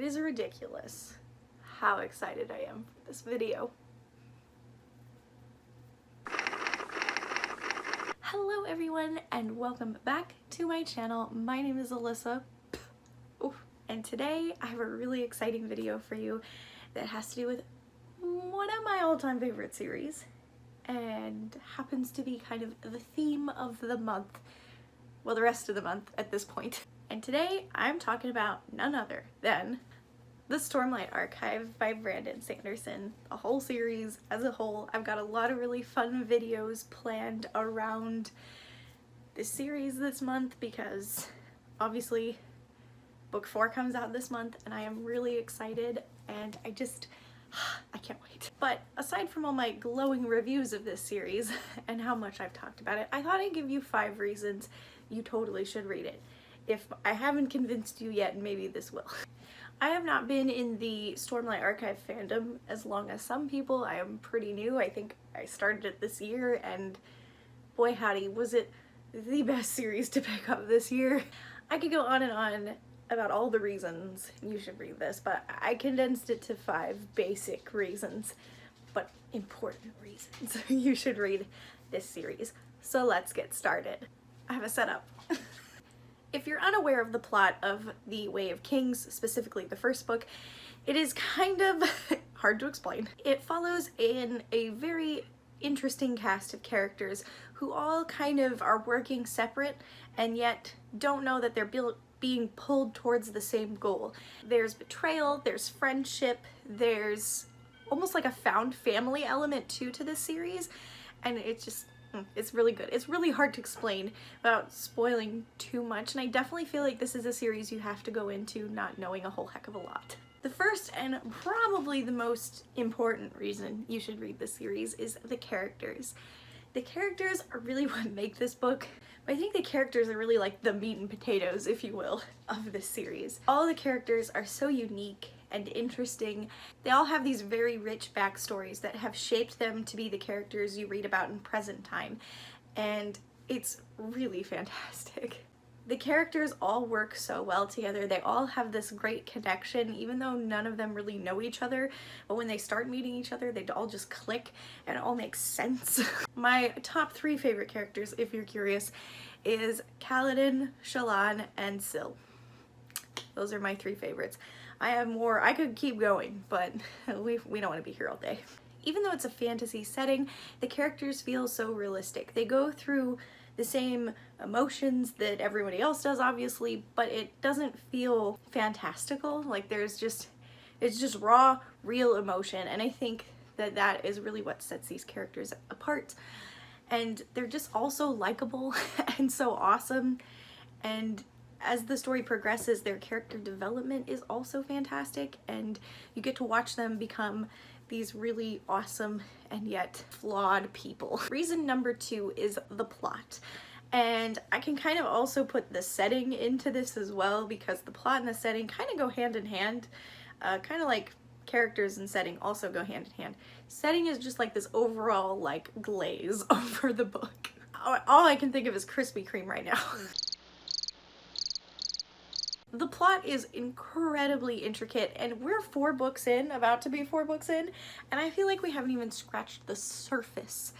is ridiculous how excited I am for this video. Hello everyone and welcome back to my channel. My name is Alyssa. And today I have a really exciting video for you that has to do with one of my all-time favorite series and happens to be kind of the theme of the month, well, the rest of the month at this point. And today I'm talking about none other than the Stormlight Archive by Brandon Sanderson. A whole series as a whole. I've got a lot of really fun videos planned around this series this month because obviously book 4 comes out this month and I am really excited and I can't wait. But aside from all my glowing reviews of this series and how much I've talked about it, I thought I'd give you 5 reasons you totally should read it. If I haven't convinced you yet, maybe this will. I have not been in the Stormlight Archive fandom as long as some people. I am pretty new. I think I started it this year and boy howdy, was it the best series to pick up this year. I could go on and on about all the reasons you should read this, but I condensed it to 5 basic reasons, but important reasons you should read this series. So let's get started. I have a setup. If you're unaware of the plot of The Way of Kings, specifically the first book, it is kind of hard to explain. It follows in a very interesting cast of characters who all kind of are working separate and yet don't know that they're being pulled towards the same goal. There's betrayal, there's friendship, there's almost like a found family element too to this series, and it's really good. It's really hard to explain without spoiling too much, and I definitely feel like this is a series you have to go into not knowing a whole heck of a lot. The first and probably the most important reason you should read this series is the characters. The characters are really what make this book. I think the characters are really like the meat and potatoes, if you will, of this series. All the characters are so unique and interesting. They all have these very rich backstories that have shaped them to be the characters you read about in present time, and it's really fantastic. The characters all work so well together. They all have this great connection, even though none of them really know each other, but when they start meeting each other, they all just click and it all makes sense. My top 3 favorite characters, if you're curious, is Kaladin, Shallan, and Syl. Those are my 3 favorites. I have more. I could keep going, but we don't want to be here all day. Even though it's a fantasy setting, the characters feel so realistic. They go through the same emotions that everybody else does, obviously, but it doesn't feel fantastical. Like it's just raw, real emotion, and I think that is really what sets these characters apart. And they're just also likable and so awesome, and as the story progresses, their character development is also fantastic, and you get to watch them become these really awesome and yet flawed people. Reason number 2 is the plot. And I can kind of also put the setting into this as well, because the plot and the setting kind of go hand in hand. Kind of like characters and setting also go hand in hand. Setting is just like this overall like glaze over the book. All I can think of is Krispy Kreme right now. The plot is incredibly intricate, and we're 4 books in, about to be 4 books in, and I feel like we haven't even scratched the surface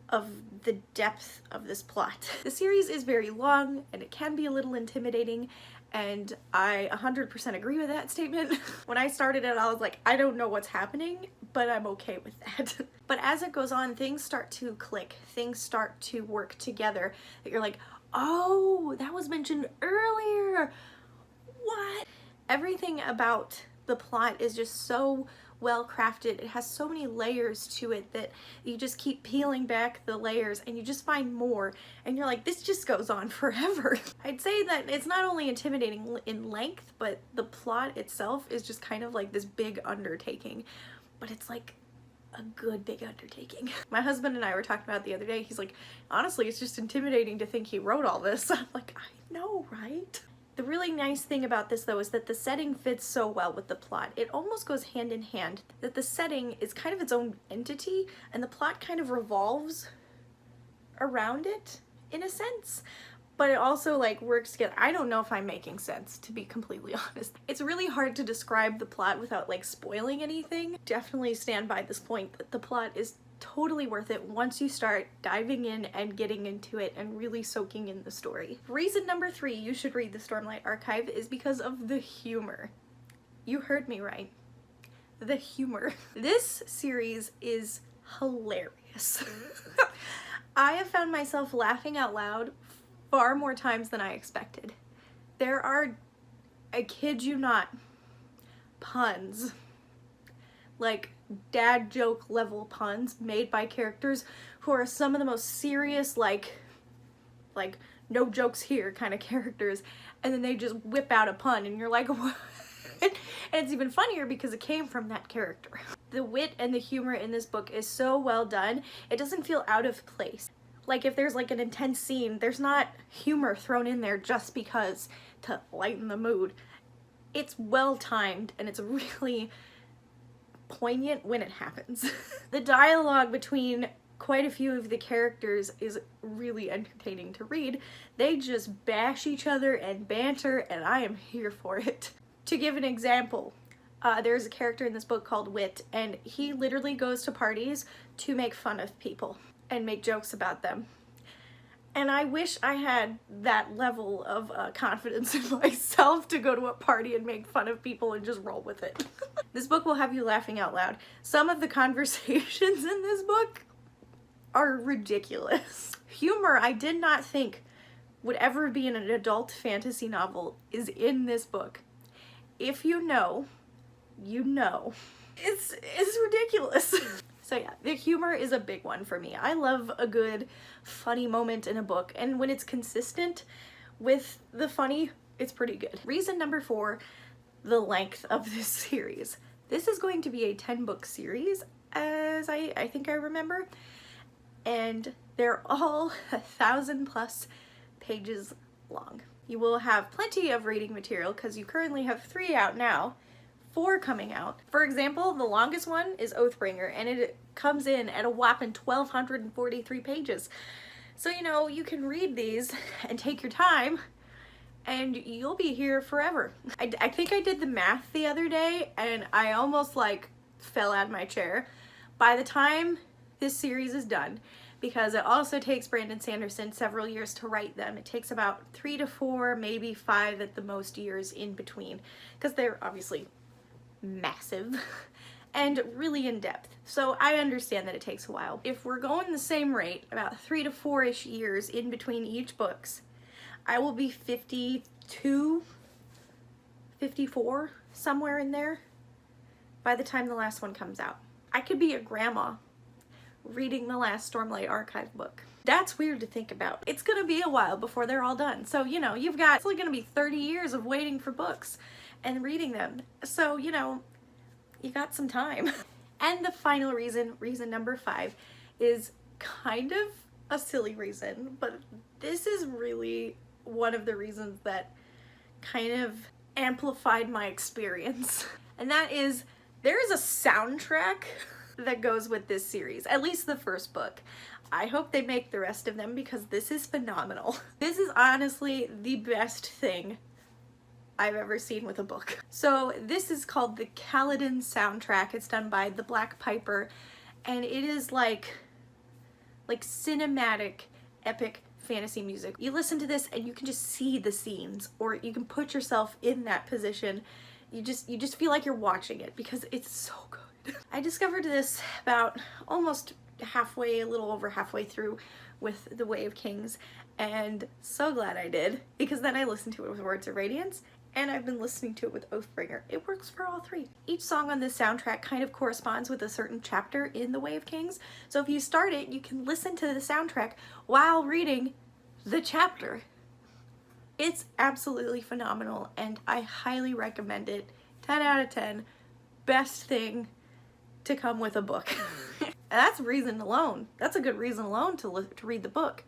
of the depth of this plot. The series is very long, and it can be a little intimidating, and I 100% agree with that statement. When I started it, I was like, I don't know what's happening, but I'm okay with that. But as it goes on, things start to click, things start to work together, that you're like, oh, that was mentioned earlier. What? Everything about the plot is just so well crafted. It has so many layers to it that you just keep peeling back the layers and you just find more, and you're like, this just goes on forever. I'd say that it's not only intimidating in length, but the plot itself is just kind of like this big undertaking, but it's like a good big undertaking. My husband and I were talking about it the other day. He's like, honestly, it's just intimidating to think he wrote all this. I'm like, I know, right? The really nice thing about this though is that the setting fits so well with the plot. It almost goes hand in hand, that the setting is kind of its own entity and the plot kind of revolves around it in a sense, but it also like works together. I don't know if I'm making sense, to be completely honest. It's really hard to describe the plot without like spoiling anything. Definitely stand by this point that the plot is totally worth it once you start diving in and getting into it and really soaking in the story. Reason number 3 you should read the Stormlight Archive is because of the humor. You heard me right. The humor. This series is hilarious. I have found myself laughing out loud far more times than I expected. There are, I kid you not, puns. Like dad joke level puns made by characters who are some of the most serious, like no jokes here kind of characters, and then they just whip out a pun and you're like, what? And it's even funnier because it came from that character. The wit and the humor in this book is so well done, it doesn't feel out of place. Like if there's like an intense scene, there's not humor thrown in there just because to lighten the mood. It's well timed and it's really poignant when it happens. The dialogue between quite a few of the characters is really entertaining to read. They just bash each other and banter, and I am here for it. To give an example, there's a character in this book called Wit, and he literally goes to parties to make fun of people and make jokes about them. And I wish I had that level of confidence in myself to go to a party and make fun of people and just roll with it. This book will have you laughing out loud. Some of the conversations in this book are ridiculous. Humor I did not think would ever be in an adult fantasy novel is in this book. If you know, you know. It's ridiculous. So yeah, the humor is a big one for me. I love a good funny moment in a book, and when it's consistent with the funny, it's pretty good. Reason number 4, the length of this series. This is going to be a 10-book series, as I think I remember, and they're all 1,000+ pages long. You will have plenty of reading material because you currently have 3 out now, 4 coming out. For example, the longest one is Oathbringer, and it comes in at a whopping 1,243 pages. So, you know, you can read these and take your time, and you'll be here forever. I think I did the math the other day, and I almost like fell out of my chair. By the time this series is done, because it also takes Brandon Sanderson several years to write them. It takes about 3 to 4, maybe 5 at the most years in between, because they're obviously massive and really in depth. So I understand that it takes a while. If we're going the same rate, about 3 to 4-ish years in between each books, I will be 52, 54, somewhere in there by the time the last one comes out. I could be a grandma reading the last Stormlight Archive book. That's weird to think about. It's gonna be a while before they're all done. So, you know, you've got, it's only gonna be 30 years of waiting for books and reading them. So, you know, you got some time. And the final reason, reason number 5, is kind of a silly reason, but this is really one of the reasons that kind of amplified my experience. And that is, there is a soundtrack that goes with this series, at least the first book. I hope they make the rest of them because this is phenomenal. This is honestly the best thing I've ever seen with a book. So this is called the Kaladin soundtrack. It's done by the Black Piper, and it is like cinematic, epic fantasy music. You listen to this and you can just see the scenes, or you can put yourself in that position. You just feel like you're watching it because it's so good. I discovered this about almost halfway, a little over halfway through with The Way of Kings, and so glad I did, because then I listened to it with Words of Radiance, and I've been listening to it with Oathbringer. It works for all 3. Each song on this soundtrack kind of corresponds with a certain chapter in The Way of Kings, so if you start it, you can listen to the soundtrack while reading the chapter. It's absolutely phenomenal, and I highly recommend it. 10 out of 10. Best thing to come with a book. And that's reason alone. That's a good reason alone to read the book.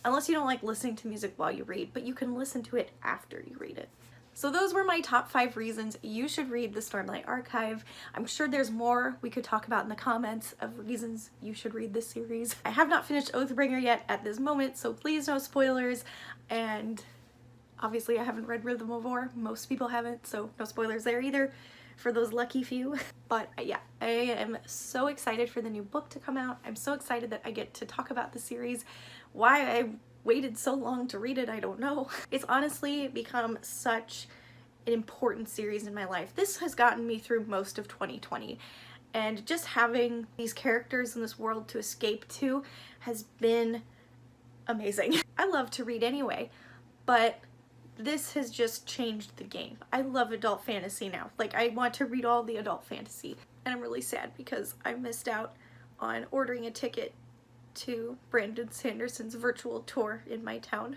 Unless you don't like listening to music while you read, but you can listen to it after you read it. So those were my top 5 reasons you should read the Stormlight Archive. I'm sure there's more we could talk about in the comments of reasons you should read this series. I have not finished Oathbringer yet at this moment, so please no spoilers. And obviously I haven't read Rhythm of War. Most people haven't, so no spoilers there either for those lucky few. But yeah, I am so excited for the new book to come out. I'm so excited that I get to talk about the series. Why I waited so long to read it, I don't know. It's honestly become such an important series in my life. This has gotten me through most of 2020, and just having these characters in this world to escape to has been amazing. I love to read anyway, but this has just changed the game. I love adult fantasy now. Like, I want to read all the adult fantasy, and I'm really sad because I missed out on ordering a ticket to Brandon Sanderson's virtual tour in my town.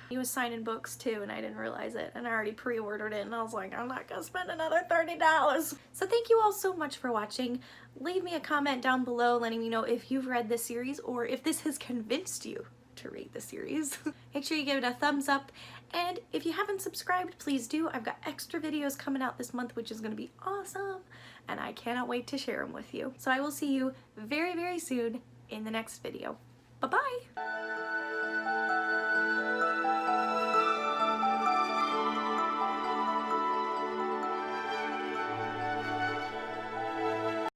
He was signing books too, and I didn't realize it, and I already pre-ordered it, and I was like, I'm not gonna spend another $30. So thank you all so much for watching. Leave me a comment down below letting me know if you've read this series or if this has convinced you to read the series. Make sure you give it a thumbs up, and if you haven't subscribed, please do. I've got extra videos coming out this month, which is gonna be awesome, and I cannot wait to share them with you. So I will see you very, very soon in the next video. Bye-bye!